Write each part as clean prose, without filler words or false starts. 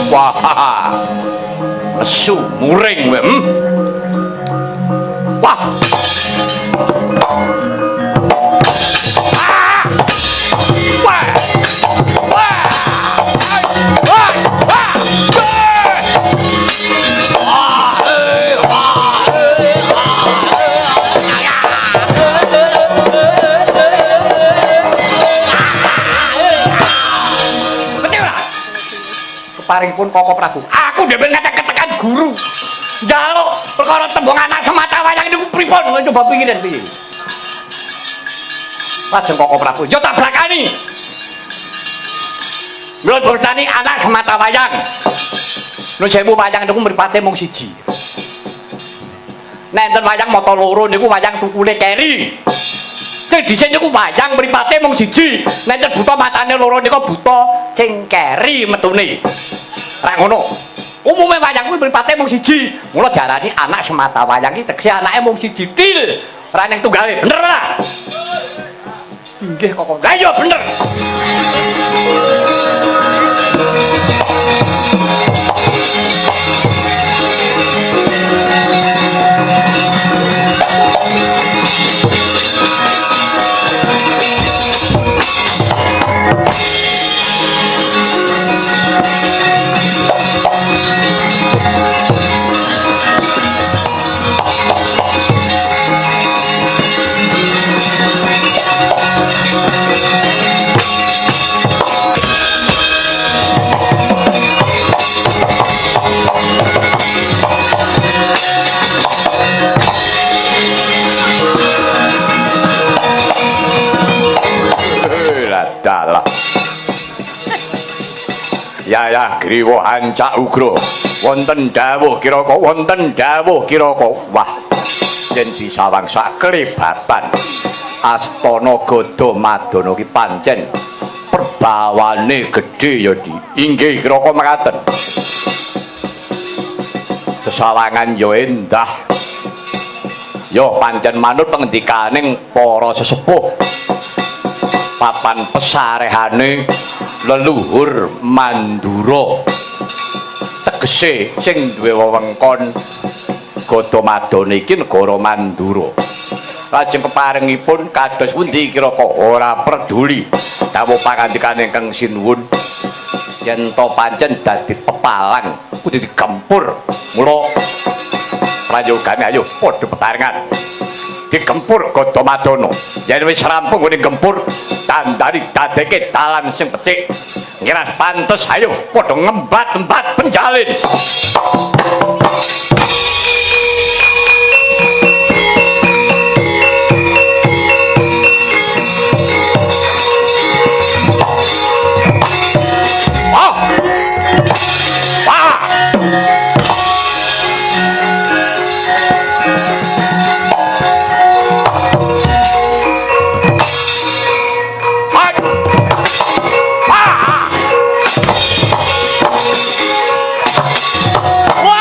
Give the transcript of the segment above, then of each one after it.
Wah, lesu muring kowe. Wah. Paring pun Koko Prabu. Aku dhewe ketekan guru. Njaluk perkara tembung anak semata wayang niku pripun? Coba pikirin piye. Lajeng Koko Prabu, yo tak blakani. Mula bersani anak semata wayang. Nun sewu wayang niku mripate mung siji. Nek enten wayang mata loro niku wayang tukule keri. Sing dhisik niku wayang mripate mung siji. Nek enten buta matane loro niku buta sing keri metune. Ra ngono. Umume wayang kuwi mripate mung siji. Mula diarani anak semata wayang iki tegese anake mung siji til. Ora ning tunggale. Bener ora? Inggih kok. Lah iya bener. Ya griwa ancak ugra wonten dawuh kiraka wonten dawuh kiraka wah yen disawang sak klebatan astana Gada Madana ki pancen perbawane gedhe ya Di inggih kiraka mekaten sesawangan ya endah ya pancen manut pengendikaning para sesepuh papan pesarehane leluhur Mandura tegese sing duwe wewengkon Gada Madana iki negara Mandura lajeng keparengipun kados pundi kiraka ora peduli dawuh pangandikaning Kang Sinuwun yen to pancen dadi pepalang kudu digempur mula prayogane ayo padha petarengan digempur Gada Madana yen wis rampung ngene gempur tandani dadeke dalan sing becik ngiras pantes ayo padha ngembat-embat penjalin Wah!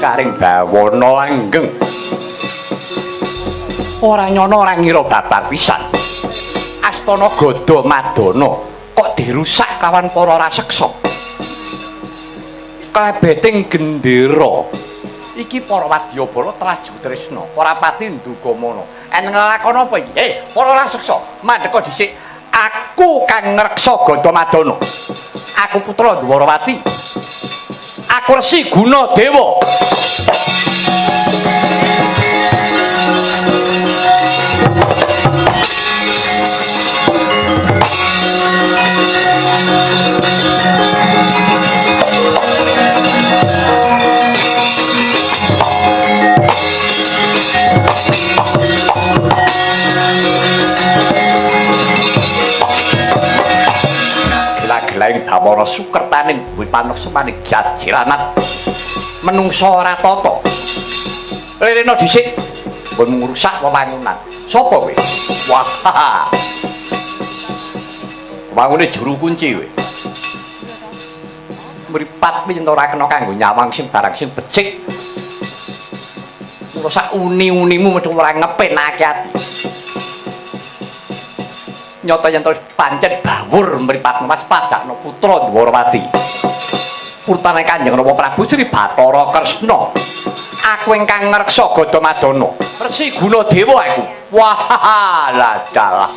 karing bawana langgeng. Ora nyono ora ngira babar pisan. Astana Gada Madana kok dirusak kawan para raseksa. Klebeting gendera iki para wadyabala traju tresna, ora pati ndugamana. Eneng lakon apa iki? Para raseksa, mandheka dhisik. Aku kang ngreksa Gada Madana. Aku putra Dwarawati. Aku Resi Gunadewa. Gila-gilaing Dawara Sukertaning duwe paneksa maning jajiranat menungsa ora tata. Rena dhisik mbon ngrusak wewangunan. Sapa kowe? Wah. Wangune juru kunci kowe. Mripat piye ora kena kanggo nyawang sing barang sing becik. Ngrusak uni-unimu metu ora ngepenake ati. Nyata yen pancen bawur mripat mas pajakna putra Dwarawati. Purtane Kanjeng Rama Prabu Sri Bathara Kresna. Aku ingkang ngreksa Gada Madana. Resi Gunadewa aku. Wah, lah dalah.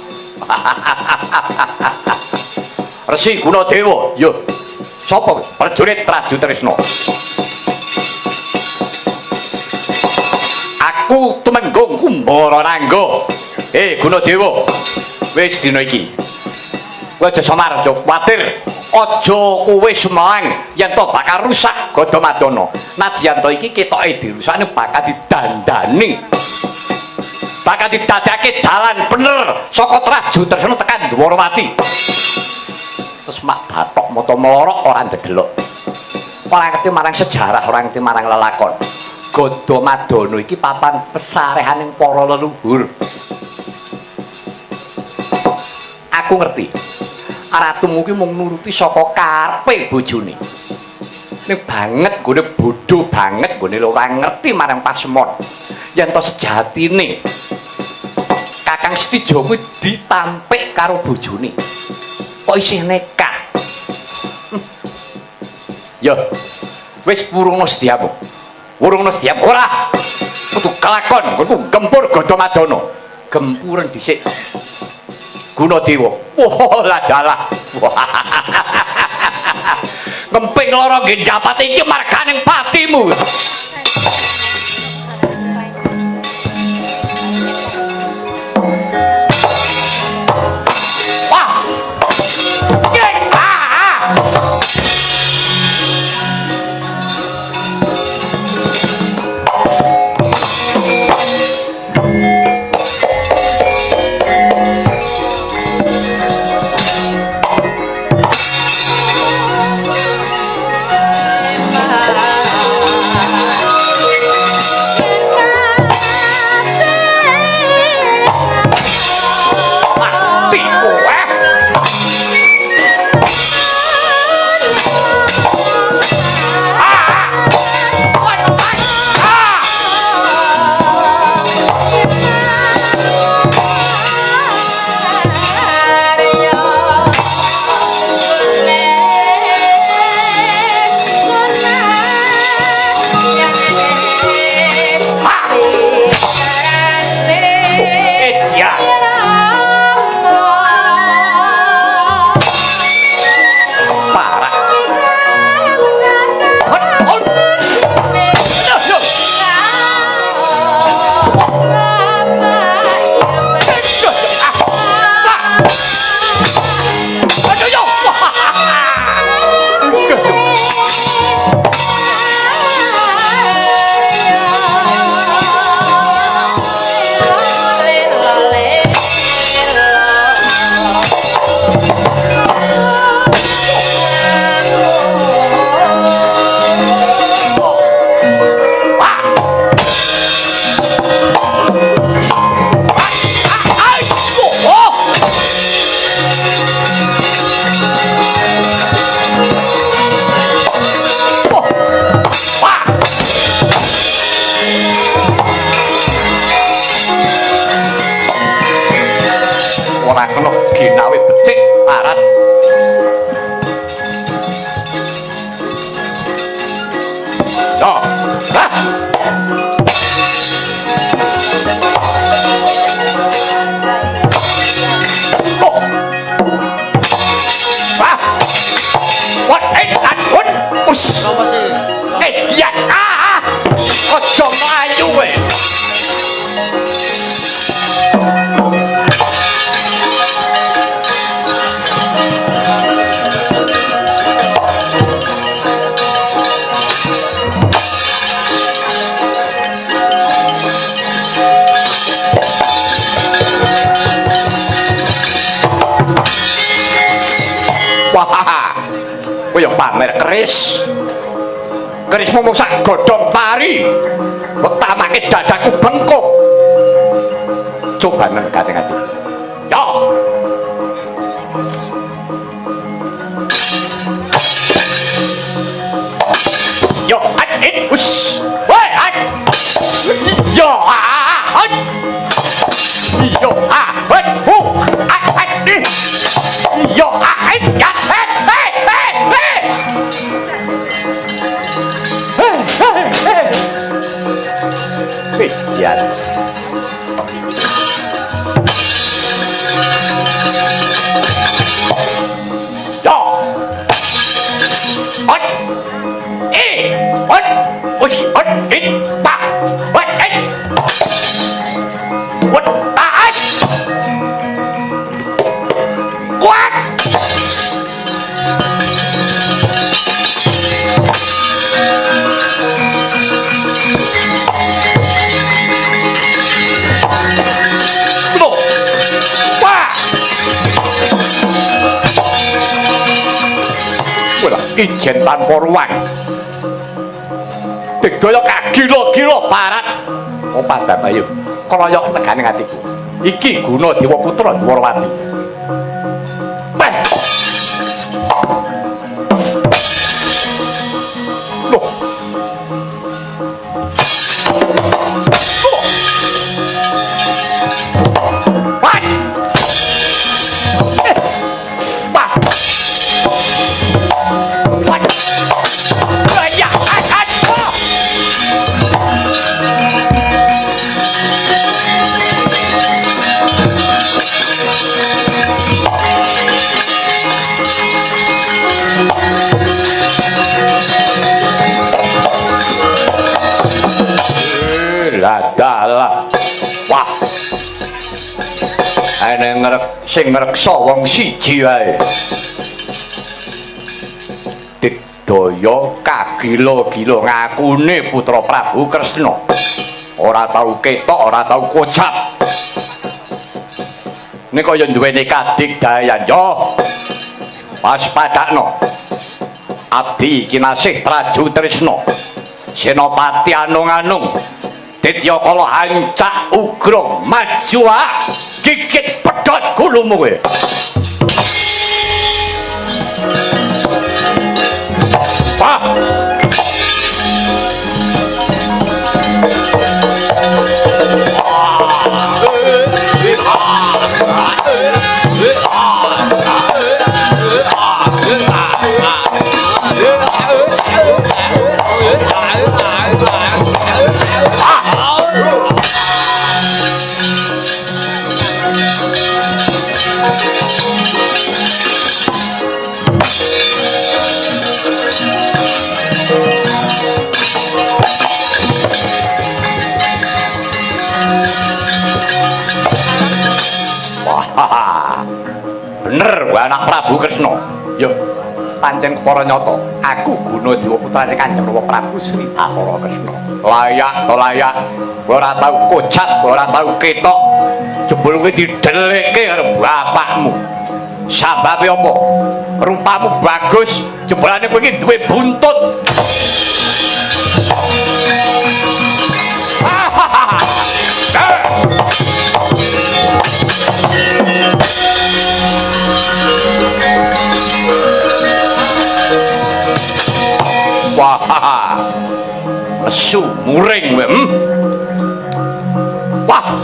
Resi Gunadewa, yo. Sapa kowe? Prajurit Traju Tresna. Aku Tumenggung Kumbara Nangga. Gunadewa. Wis dina iki. Kowe aja samar, aja kuwatir. Aja kowe sumelang yen to bakal rusak Gada Madana. Nadyan to iki ketoke dirusakne bakal didandani. Bakal didadake dalan bener saka Traju Tresna tekan Dwarawati. Terus mak bathok mata melorok ora ndedelok. Ora ngerti marang sejarah, ora ngerti marang lelakon. Gada Madana iki papan pesarehaning para leluhur. Aku ngerti. Ratumu ki mung nuruti saka karepe bojone. Ning banget gone bodho banget gone ora ngerti marang pasemon. Yen to sejatine Kakang Setija kuwi ditampik karo bojone. Kok isih nekat. Ya. Wis wurungna sediamu. Wurungna sediam ora. Kudu kelakon, kudu gempur Gada Madana. Gempuren dhisik. Gunadewa. Wah, lah dalah. Ngemping lara nggih njapat iki marganing patimu. Wah. What? What? Us. Apa sih? Dia. Ojo mlayu kowe. Wah, koyo pamer keris. Kerismu mung sak godhong pari. Wetamake dadaku bengkok. Coba nang kate-kate. Yo. Yo, us. Woi, Yo, Yo, Yo, ya, Pikiran. Yo. Ot. Ot. Us. Ot. Pa. Wat. Wat. Taat. Kuat. Ijen tanpa ruang digdaya kagila-gila barat Opat Bayu kroyok negane atiku iki guna Dewa Putra Dwarawati loh dalah wah ene sing ngreksa wong siji wae digdaya kagila-gila ngakune putra Prabu Kresna ora tau ketok ora tau kocap nek kaya duweni kadigdayan yo waspadakno abdi kinasih Traju Trisna Senopati Anung-anung Dityakala hancak ugra maju gigit pedhot gulumu kowe. Wah. Bener wae anak Prabu Kresna. Yo pancen para nyata aku guna Dewa Putrane Kanjeng Rama Prabu Sri Bathara Kresna. Layak to layak. Ora tau kocap, ora tau ketok. Jebul kowe didelikke karo bapakmu. Sababe apa? Rupamu bagus, jebulane kowe iki duwe buntut. Wah, lesu muring kowe. Wah.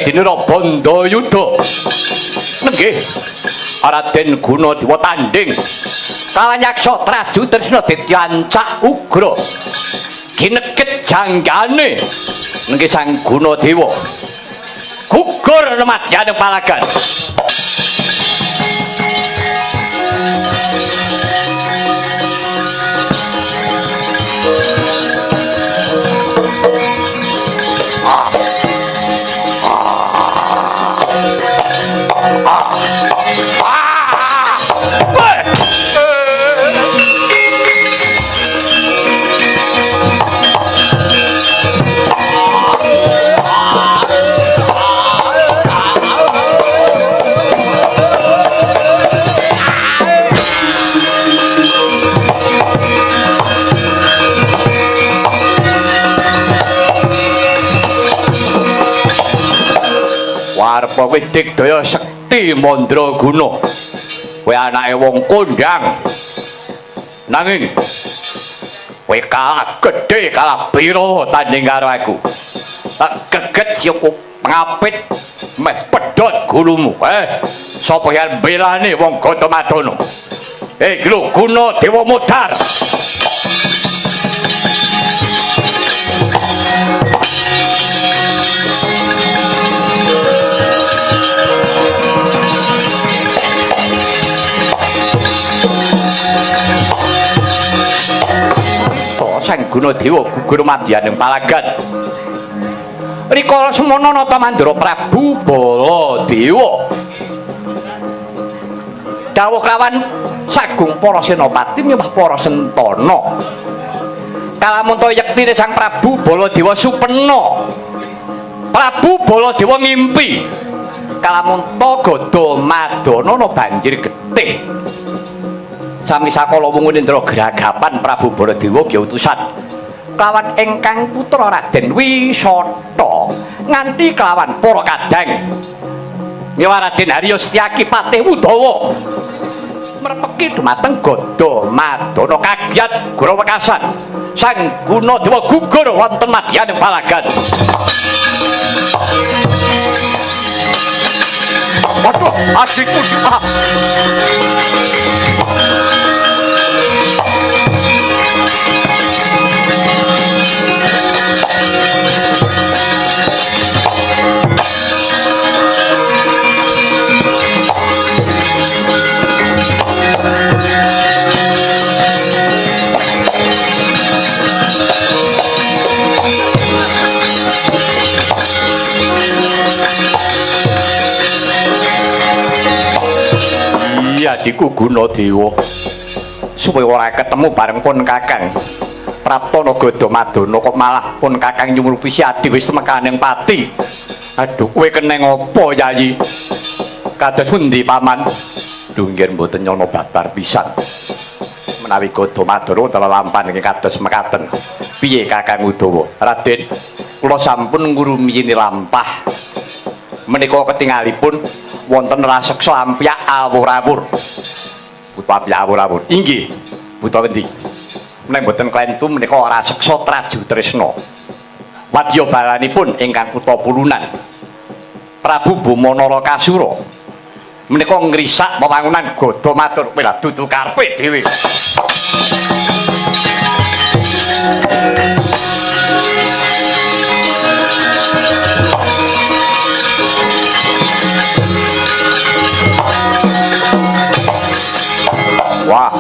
dinira Bandayuda. Nggih. Raden Gunadewa tanding kalawan yaksa Traju Tresna dadi ancak ugra. Gineket janggane nggih Sang Gunadewa. Gugur nemadyaning palagan. Warpa Widik Daya Sekti Mandraguna. Kowe anake wong kondang. Nanging kowe kalah gedhe kalah pira tanding karo aku. Tak geget yo ngapit meh pedhot gulumu. Sapa yang belane wong Gatamadana? Iki lho Gunadewa Modar. Sang Gunadewa gugur madyaning palagan. Rikala semana nata Mandara Prabu Baladewa dawuh kelawan Sagung para senopati miwah para sentana. Kalamun to yektine Sang Prabu Baladewa supena. Prabu Baladewa ngimpi. Kalamun to Gadamadana banjir getih. Sami sakala wungu Indra geragapan Prabu Baladewa ki utusan kelawan ingkang putra Raden Wisata nganti kelawan para kadang miwah Raden Harya Setyaki Patih Udawa mrepeki dumateng Gadamadana kagiat grawekasan Sang Gunadewa gugur wonten madyaning palagan. Waduh, asikku dipaham. Adikku Gunadewa supaya ora ketemu bareng pun Kakang Praptana Gadamadana kok malah pun Kakang nyumrupi si Adi wis temekaning pati. Aduh kowe keneng apa Yayi? Kados pundi paman? Dunggir mboten nyono babar pisan. Menawi Gadamadana telalampan nggih kados mekaten. Piye Kakang Udawa? Raden, kula sampun ngurumiyini lampah. Menika ketingalipun wonten raseksa ampyak awur-awur. Buta ampyak awur-awur. Inggih. Buta endi? Menawi boten klentu menika raseksa Traju Tresna. Wadya balanipun ingkang Kutha Pulunan. Prabu Bamanara Kasura. Menika ngrisak wewangunan Gadamadana kowe lha dudu karepe dhewe. Wah.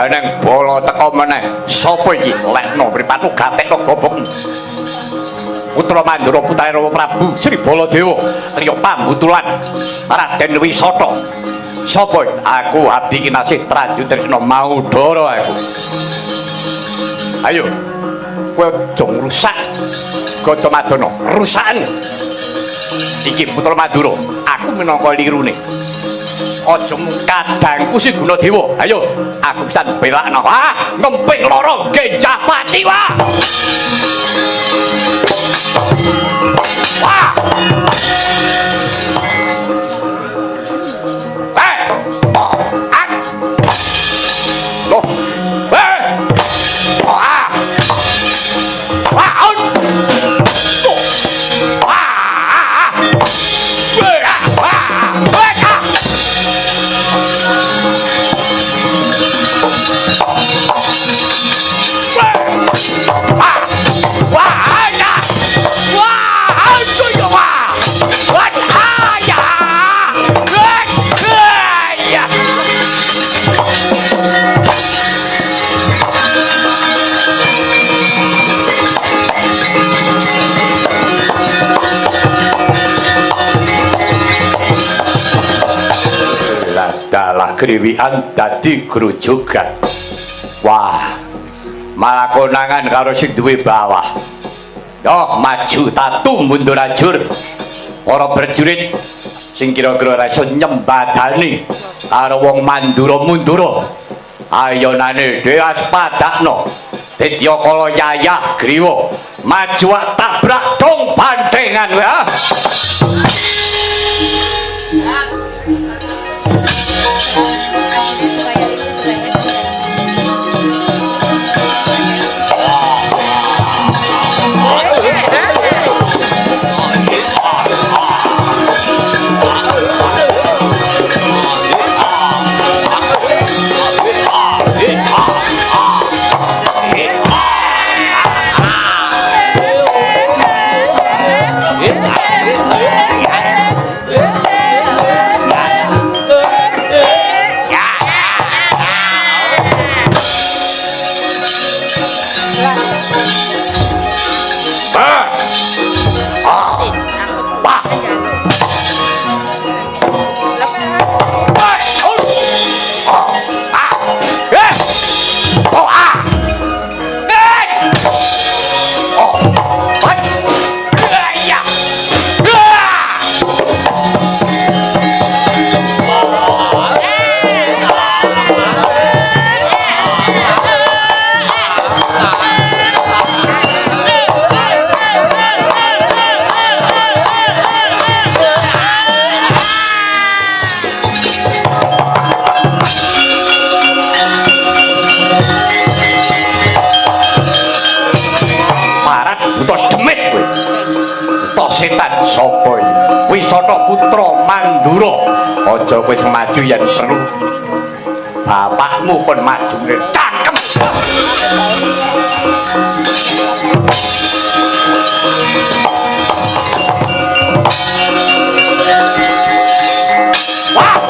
Eneng bola teko meneh. Sapa iki? Lekna mripatmu gatekno gobok. Putra Mandura putra Prabu Sri Baladewa Riya Pambutulan Raden Wisata. Sapa? Aku Abdi Kinasih Traju Tresna Maudara aku. Ayo. Kowe aja ngrusak Gadamadana. Rusakan. Iki Putra Mandura, aku minangka lirune. Aja kadangku si Gunadewa. Ayo, aku pisan belakno. Ah, ngemping loro genjah pati wah. Wah. Loh. Ah. Wah. Wah. kriwikan dadi grujugan. Wah, malah konangan karo sing duwe bawah. Yo maju tatu mundur ajur. Para prajurit sing kira-kira ora iso nyembadani karo wong Mandura-Mundura. Ayonane Dewas padakno. Dedya kala yayah griwa maju tabrak dong bandengan ya. Setan sapa iki? Wisata putra Mandura. Aja kowe maju yen perlu. Bapakmu kon maju cangkem. Wah!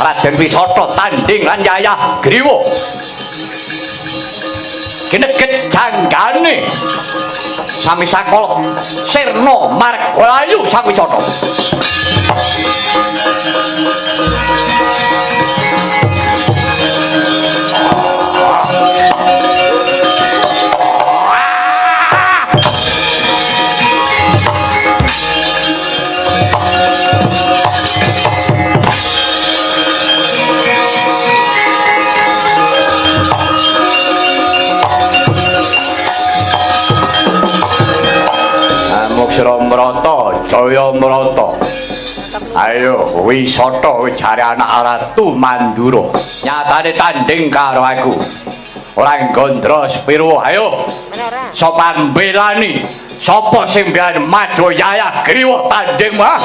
Raden Wisata tanding lan yayah griwa kineget janggane sami sakala sirna margalayu sang Wisata. Sramrata Jaya Mrata. Ayo Wisata jare anak Ratu Mandura. Nyatane tanding karo aku. Ora gondro sepiro. Ayo. Sopan belani. Sapa sing mbiyen maju yayah griwa tanding mah?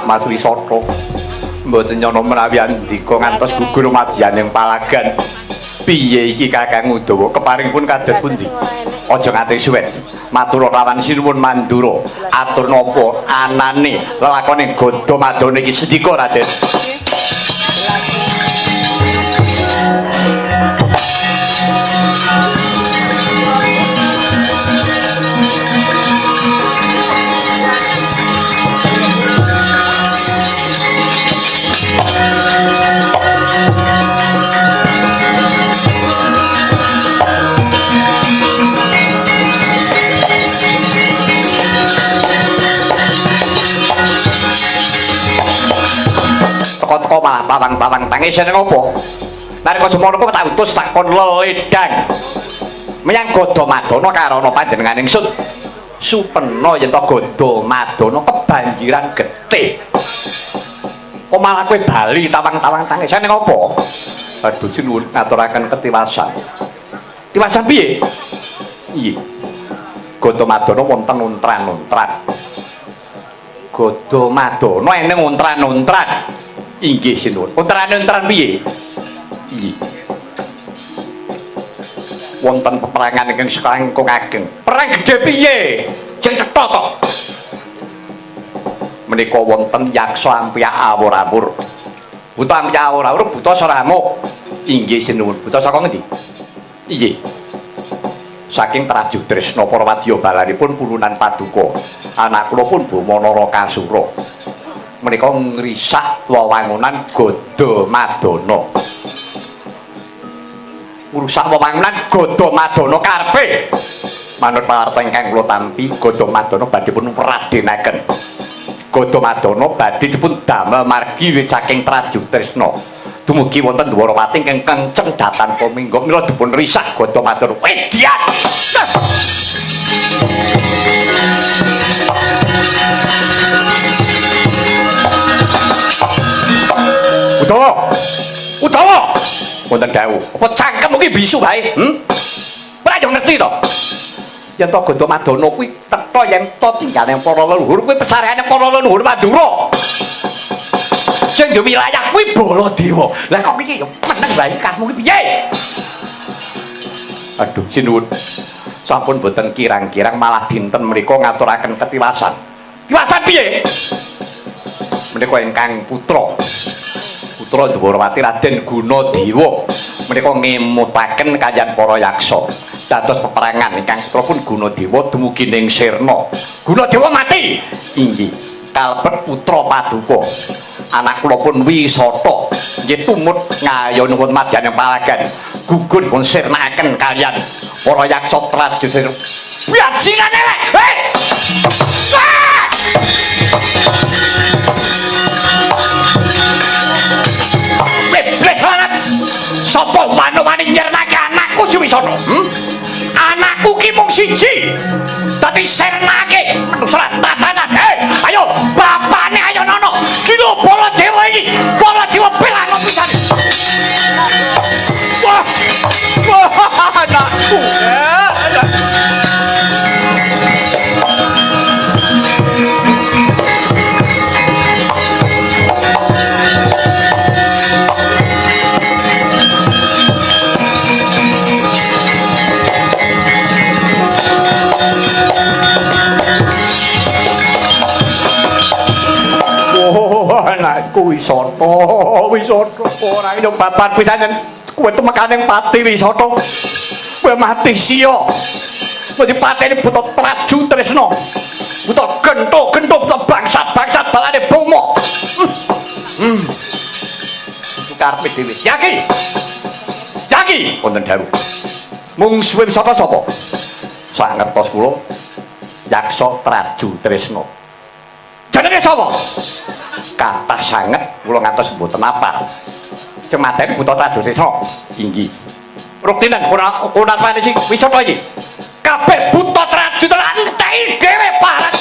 Mas Wisata mboten nyana menawi andika ngantos gugur madyaning palagan. Piye iki Kakang Udawa keparingipun kados pundi? Aja nganti suwen. Matur lawan sinuwun Mandura. Atur napa anane lelakone Gada Madana iki sedika Raden. seneng apa? Nalika semono kok tak utus tak kon leledang. Menyang Godamadana karana panjenengan ingsun supena yen to Godamadana kebanjiran getih. Kok malah kowe bali tawang-tawang tangi seneng apa? Aduh sinuwun ngaturaken ketiwasan. Tiwasan piye? Iya. Godamadana wonten untran-untran. Godamadana eneng untran-untran. Inggih sinuwun. Untran-untran piye? Iya. Wonten peperangan ingkang langkung ageng. Perang gedhe piye? Sing cetha to. Menika wonten yaksa ampyak awur-awur. Buta ampyak awur-awur buta saramuk. Inggih sinuwun. Buta saka ngendi? Iya. Saking Prajurit Tresna para wadya balanipun pulunan paduka. Anak kula pun Bama Narakasura. Menika ngrisak wewangunan Godamadana. Ngrusak wewangunan Godamadana karepe. Manut pawarta ingkang kula tampi, Godamadana badhe pun radenaken. Godamadana badhe dipun damel margi saking Prajurit Tresna. Dumugi wonten Dwarawati ingkang kenceng datan pamingga mila dipun risak Godamadana. Wedian. Udawa. Wonten dawuh. Apa cangkem iki bisu bae? Ora yo ngerti to. Yen to Godamadana kuwi tetha yen to tinggale para leluhur kuwi pesareane para leluhur Madura. Sing yo wilayah kuwi Baladewa. Lah kok iki yo meneng bae kasmu ki piye? Aduh sinuwun. Sampun boten kirang-kirang malah dinten mriku ngaturaken ketiwasan. Tiwasan piye? Menika ingkang putra Dwarawati Raden Gunadewa menika ngemutaken kaliyan para yaksa dados peperangan ingkang putra pun Gunadewa dumugi ning Sirna. Gunadewa mati. Inggih. Kalebet putra paduka. Anak kula pun Wisata nggih tumut ngayon wonten madyaning palagan gugur pun sirnakaken kaliyan para yaksa Prajurit. Bajingan elek. Hei! Sapa wani-wani nyernake anakku Wisata? Anakku ki mung siji. Dadi sernake surat tatanan. Ayo bapane ayo nono. Ki lho Baladewa iki. Baladewa pelano pisan. Wah. Wah anakku. Anakku Wisata ora yo babat pisan kowe temekaning pati Wisata kowe mati sia mesti patene buta Prajurit Tresna buta gento buta bangsat balane Bama itu karepe dhewe yaki wonten dawuh mungsuhe Wisata sapa sak ngertos kula yaksa Prajurit Tresna jenenge sapa kathah sanget kula ngantos mboten apal. Cematene buta Prajurit Tresna. Inggih. Ruktinan kuna pane sing Wisata iki. Kabeh buta Prajurit enteki dhewe parat.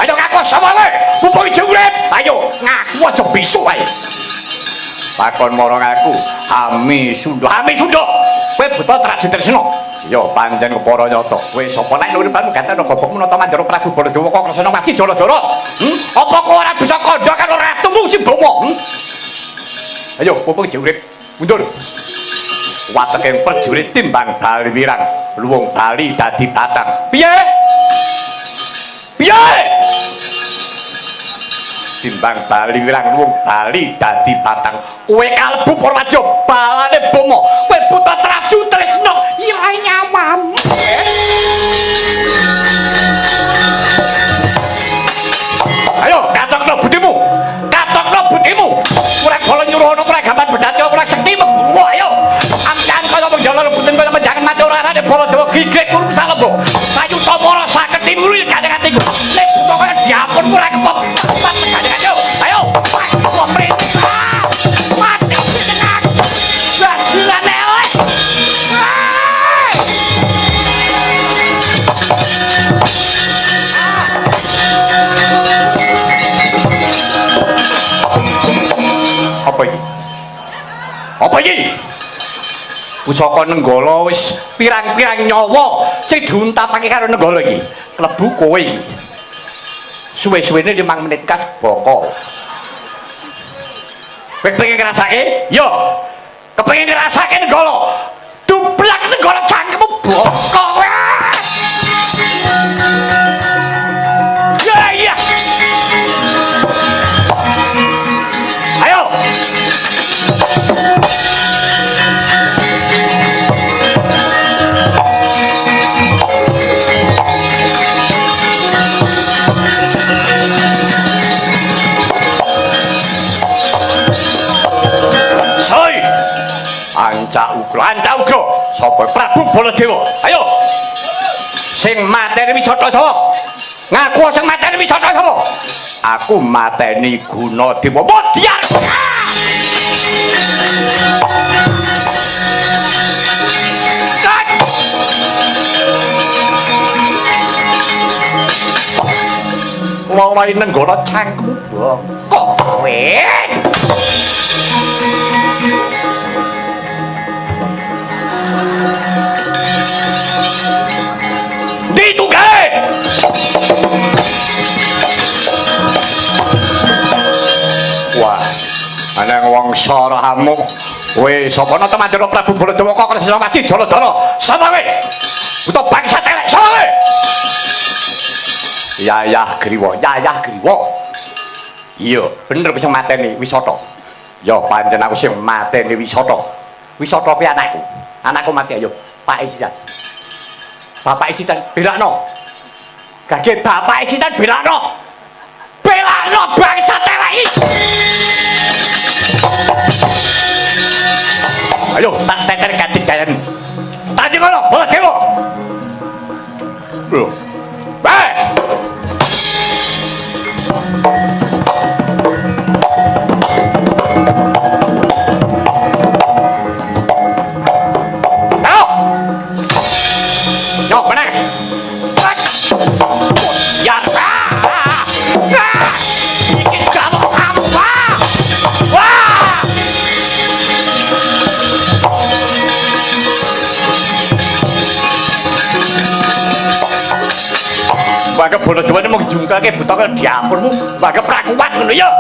Ayo ngaku sapa kowe? Mumpung iki urip. Ayo ngaku aja bisu ae. Takon marang aku, Ami Sunda. Kowe buta Prajurit Tresna. Ya pancen kepara nyata. Kowe sapa nek uripanmu gaten gobokmu nata Mandara Prabu Baladewa kok kresna wati jara-jara. Apa kowe ora bisa kandha karo ratumu si Bama? Ayo mumpung iki urip. Mundur. Wateking prajurit timbang bali wirang, luwung bali dadi batang. Piye? Timbang bali wirang luwung bali dadi batang. Kowe kalebu para wadya balane Bama. Kowe buta Prajurit Tresna ira nyawamu. Ayo katokno butimu. Ora kala nyuruh ana ora gambar bedhat ora sekti. Pusaka Nenggala wis pirang-pirang nyawa sing diuntapake karo Nenggala iki. Klebu kowe iki. Suwe-suwene 5 menit kas boko. Kowe pengen ngrasake? Yo. Kepengin ngrasake Nenggala. Dublak Nenggala cangkemmu boko kowe. Ya iya. Ayo. Anca ugra sapa Prabu Baladewa. Ayo sing mateni Wisata sapa? Ngaku sing mateni Wisata sapa? Aku mateni Gunadewa. Modyan. Wawahi Nenggala cangkemmu kok kowe. Itu gawe. Wah, ana wong sarahamu. Kowe sapa nata Mandura Prabu Baladewa kok Kresna mati Daladara? Sapa kowe? Buta bangsa telek sapa kowe? Yayah Griwa, Yayah Griwa. Iya, bener wis mateni Wisata. Ya pancen aku sing mateni Wisata. Wisata kuwi anakku. Anakku mati ayo, Pak Isisan. Bapak Isitan belakno. Gage Bapak Isitan belakno. Belakno bangsa telek iki. Ayo tak teter ganti gayan. Tadi ngono, Baladewa. Lho. Bae. Maka Baladewa mau jungkake buta diapurmu, maka prakuat ngono ya.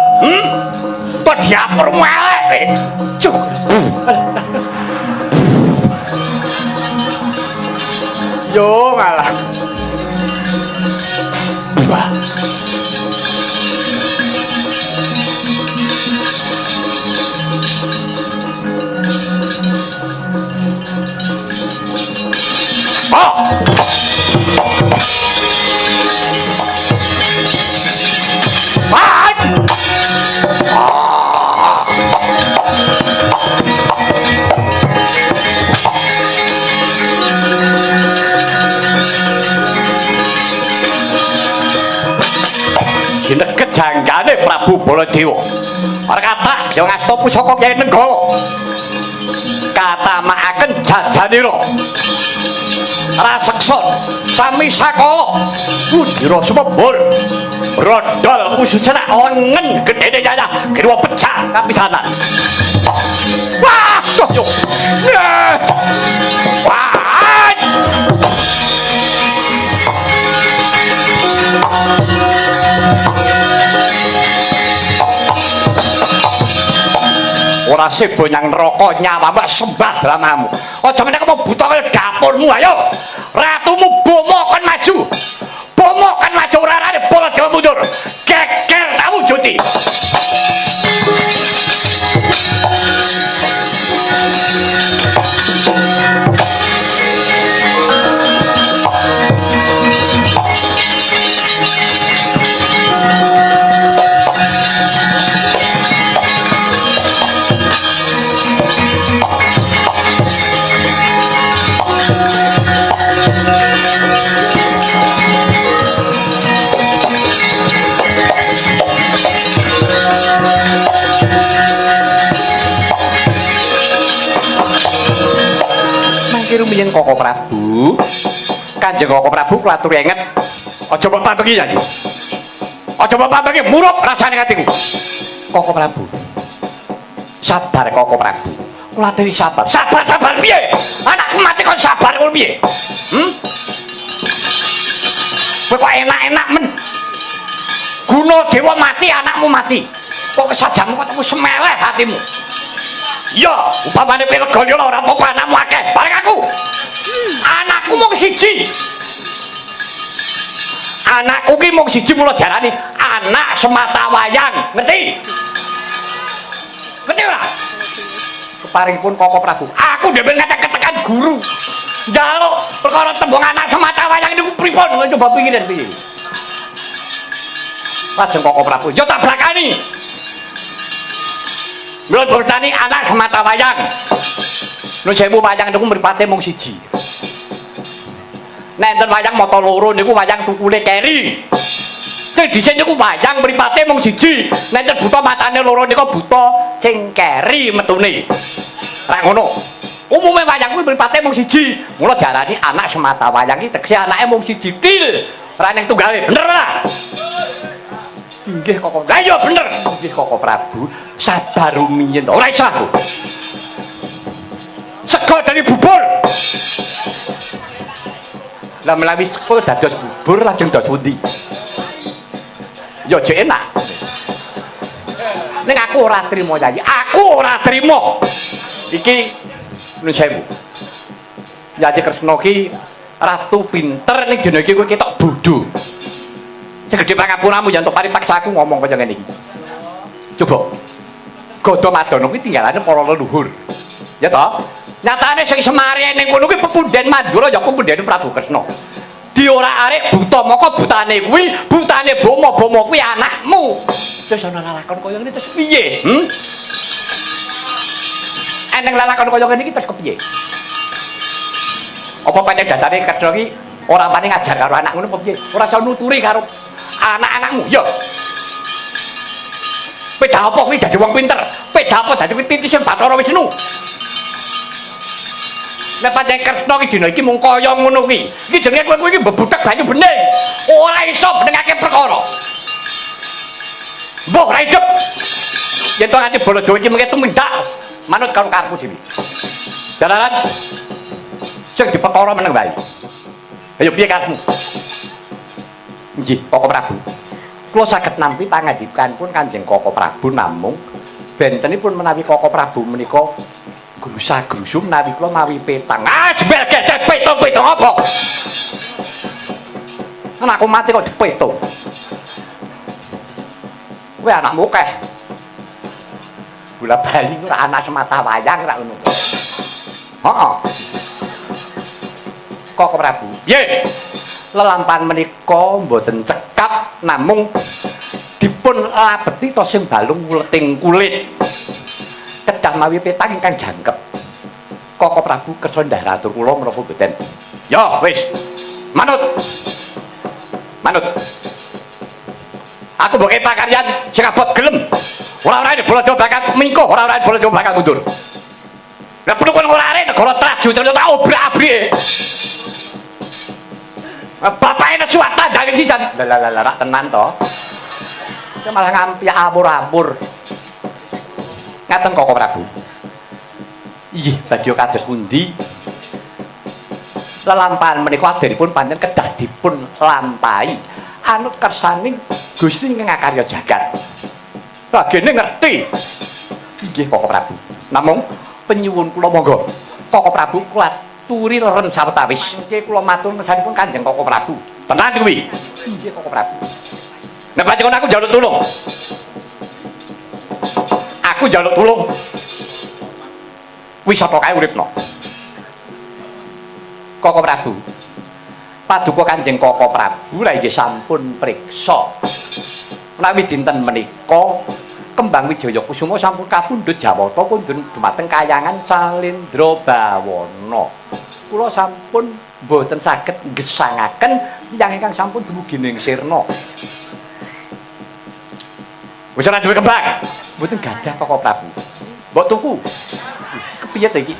Kok diapurmu elek. Cuk. Yo ngalah. Oh. Nek kejanggane Prabu Baladewa. Ora kathah ya ngasta pusaka Kyai Nenggala. Katamakaken jajanira. Raseksa sami sakala Budira sumebur. Brodol ususana lengen gedene Yayah Griwa pecah kapisanan. Wah, yo. Wah. Ora sebo nyang neraka nyawamu sembah dramamu. Aja menek mau buta kaya dapurmu ayo. Ratumu Bomo kan maju. Bomo kan maju ora arane Baladewa mundur. Geger tamu juti. Mangkiru menyang Koko Prabu. Kanjeng Koko Prabu kulaturi enget. Aja mbok pambengi ya iki. Aja mbok pambengi murup rasane atiku. Koko Prabu. Sabar Koko Prabu. Ngladeni sabar. Sabar piye? Anakku mati kok sabar kowe piye? Kowe kok enak-enak men. Guna dewa mati, anakmu mati. Kok kesajamu kok temu semeleh hatimu. Ya, upamane kowe lega ya ora apa-apa anakmu akeh. Bareng aku. Anakku mung siji. Anakku ki mung siji mula diarani anak semata wayang. Ngerti? Ngerti ora? Keparingipun Koko Prabu. Aku dhewe ngetek-ketekan guru. Njaluk perkara tembung anak semata wayang niku pripun? Coba pikirin piye. Lajeng Koko Prabu, yo tak blakani. Mula bertani anak semata wayang. Nun sewu wayang niku mripate mung siji. Nek enten wayang mata loro niku wayang tukule keri. Sing dhisik niku wayang mripate mung siji. Nek enten buta matane loro niku buta sing keri metune. Ra ngono. Umume wayang kuwi mripate mung siji. Mula diarani anak semata wayang iki tegese anake mung siji til. Ora ning tunggale. Bener ora? Inggih Koko. Lah iya bener. Inggih Koko Prabu. Sabar rumiyin to. Ora iso aku. Sego dari bubur. Lah menawi sego dados bubur lajeng dados pundi? Ya jek enak. Ning aku ora trima Yayi. Aku ora trima. Iki nun sewu. Yayi Kresna ki ratu pinter ning dina iki kowe ketok bodho. Sing gedhe pangapunanmu ya entuk paripaksa aku ngomong kaya ngene iki. Coba. Godha Madana kuwi tinggalane para leluhur. Ya toh? Nyatane sing semari ning kono kuwi pepundhen Mandura ya pepundhene Prabu Kresna. Di ora arek buta maka butane kuwi, butane bomo-bomo kuwi anakmu. Terus ana lalakon kaya ngene terus piye? Eneng lalakon kaya ngene iki terus kepiye? Apa pancen dasare Kresna iki ora paning ngajar karo anak ngono apa piye? Ora iso nuturi karo anak-anakmu. Ya. Peda apa kuwi dadi wong pinter? Peda apa dadi titise Bathara Wisnu? Nek pancen Kresna iki dina iki mung kaya ngono kuwi. Iki jenenge kowe iki mbebutek banyu bening. Ora iso benengake perkara. Mbah ora hidup. Yen to nganti Baladewa iki mengke tumindak manut karo karepmu dhewe. Jalaran sing diperkara meneng wae. Ayo piye karepmu? Nggih, Koko Prabu. Kula saged nampi pangandikanipun Kanjeng Koko Prabu namung bentenipun menawi Koko Prabu menika grusa-grusu menawi kula mawi petang. Ah, jembel gecek petung-petung apa? Anakku mati kok dipetung. Kowe anakmu akeh. Bola bali ora anak semata wayang ra ngono. Heeh. Koko Prabu. Piye? Lelampahan menika mboten cekap namung dipun labeti to sing balung wuleting kulit. Kedah mawi petang ingkang jangkep. Koko Prabu kersa ndaratur kula menapa boten? Ya wis. Manut. Manut. Aku mbok pakaryan sing abot gelem. Ora-ora Baladewa bakal mingkuh, ora-ora Baladewa bakal mundur. Lah perlu kon ora arek negara traju ternyata obrak-abrik. Bapake nesu tandang sisan. Lah rak tenan to. Iki malah ngampi abur-abur. Ngaten Koko Prabu. Inggih, badhe kados pundi? Lelampahan menika aderipun pancen kedah dipun lampahi anut kersaning Gusti ingkang karya jagat. Ragene ngerti. Inggih Koko Prabu. Namung penyuwun kula monggo. Koko Prabu kula turi leren sawetawis. Nggih kula matur mesanipun Kanjeng Koko Prabu. Tenan kuwi. Inggih Koko Prabu. Nek panjenengan aku njaluk tulung. Aku njaluk tulung. Wis sapa kae uripna. Koko Prabu. Paduka Kanjeng Koko Prabu lha inggih sampun priksa. Menawi dinten menika Kembang Wijaya Kusuma sampun kapundhut jawata kundun dumateng kayangan Salendra Bawana. Kula sampun mboten saged gesangaken tiyang ingkang sampun dumugi ning sirna. Wis ora duwe kembang. Mboten gadah Koko Prabu. Mbok tuku. Kepiye to iki?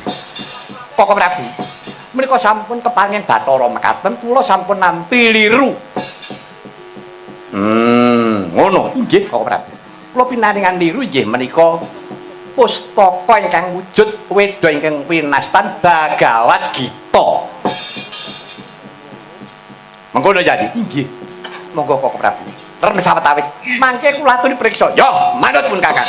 Koko Prabu. Menika sampun kepangen Bathara mekaten kula sampun nampi liru. Ngono. Nggih Koko Prabu. Kula pinaringan liru nggih menika pustaka ingkang wujud weda ingkang winastan Bhagawat Gita. Mengkono jadi. Inggih. Monggo Kakang Prabu. Ren sawetawis. Mangke kula aturi priksa. Ya, manut pun Kakang.